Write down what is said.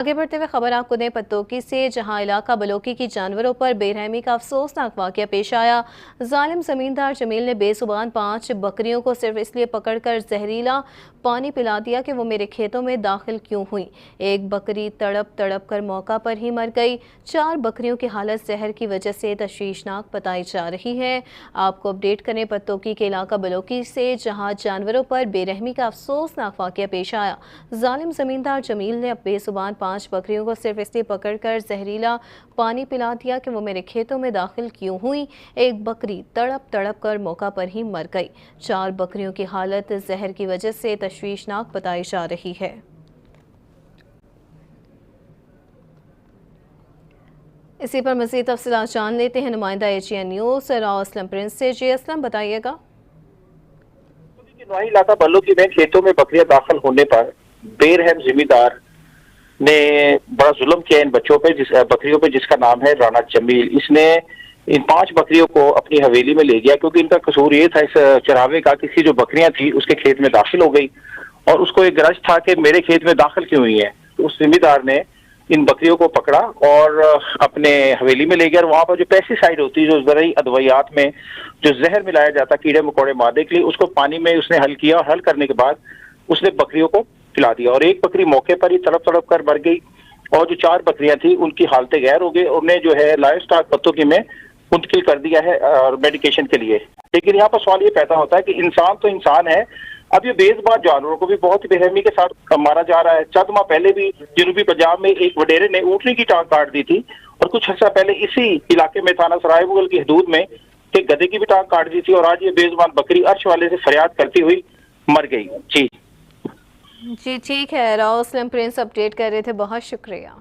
आगे बढ़ते हुए खबर आपको दें पत्तोकी से, जहां इलाका बलोकी की जानवरों पर बेरहमी का अफसोसनाक वाकया पेश आया। जालिम जमींदार जमील ने बेजुबान 5 बकरियों को सिर्फ इसलिए पकड़कर जहरीला पानी पिला दिया कि वो मेरे खेतों में दाखिल क्यों हुई। एक बकरी तड़प तड़प कर मौका पर ही मर गई। 4 बकरियों की हालत जहर की वजह से तशवीशनाक बताई जा रही है। आपको अपडेट करें पत्तोकी के इलाका बलोकी से, जहाँ जानवरों पर बेरहमी का अफसोसनाक वाकया पेश आया। जालिम जमींदार जमील ने अब बेजुबान 5 बकरियों को सिर्फ इसलिए पकड़कर जहरीला पानी पिला दिया कि वो मेरे खेतों में दाखिल क्यों हुई। एक बकरी तड़प तड़प कर मौका पर ही मर गई। 4 बकरियों की हालत जहर की वजह से तशवीशनाक बताई जा रही है। इसी पर मज़ीद तफसीलात जान लेते हैं नुमाइंदा Asian news Rao Aslam Prince से। जी असलम, बताइएगा। इलाका बल्लूकी में खेतों में बकरियां दाखिल होने पर बेरहम जिम्मेदार ने बड़ा जुल्म किया इन बच्चों पे, बकरियों पे, जिसका नाम है राणा जमील। इसने इन 5 बकरियों को अपनी हवेली में ले गया क्योंकि इनका कसूर ये था, इस चरावे का, किसी जो बकरियां थी उसके खेत में दाखिल हो गई और उसको एक गरज था कि मेरे खेत में दाखिल क्यों हुई है। तो उस जिम्मेदार ने इन बकरियों को पकड़ा और अपने हवेली में ले गया। वहां पर जो पेस्टिसाइड होती है, जो ज़रूरी अदवियात में जो जहर मिलाया जाता कीड़े मकोड़े मारने के लिए, उसको पानी में उसने हल किया और हल करने के बाद उसने बकरियों को पिला दिया और एक बकरी मौके पर ही तड़प तड़प कर मर गई और जो 4 बकरियां थी उनकी हालतें गैर हो गई। उन्हें जो है लाइव स्टॉक पत्तोकी में मुंतकिल कर दिया है और मेडिकेशन के लिए। लेकिन यहाँ पर सवाल ये पैदा होता है कि इंसान तो इंसान है, अब ये बेजुबान जानवरों को भी बहुत ही बेरहमी के साथ मारा जा रहा है। चंद माह पहले भी जनूबी पंजाब में एक वडेरे ने ऊँटनी की टांग काट दी थी और कुछ अर्सा पहले इसी इलाके में थाना सराय मुगल की हदूद में एक गधे की भी टांग काट दी थी और आज ये बेजुबान बकरी अर्श वाले से फरियाद करती हुई मर गई। जी ठीक है, राव असलम प्रिंस अपडेट कर रहे थे, बहुत शुक्रिया।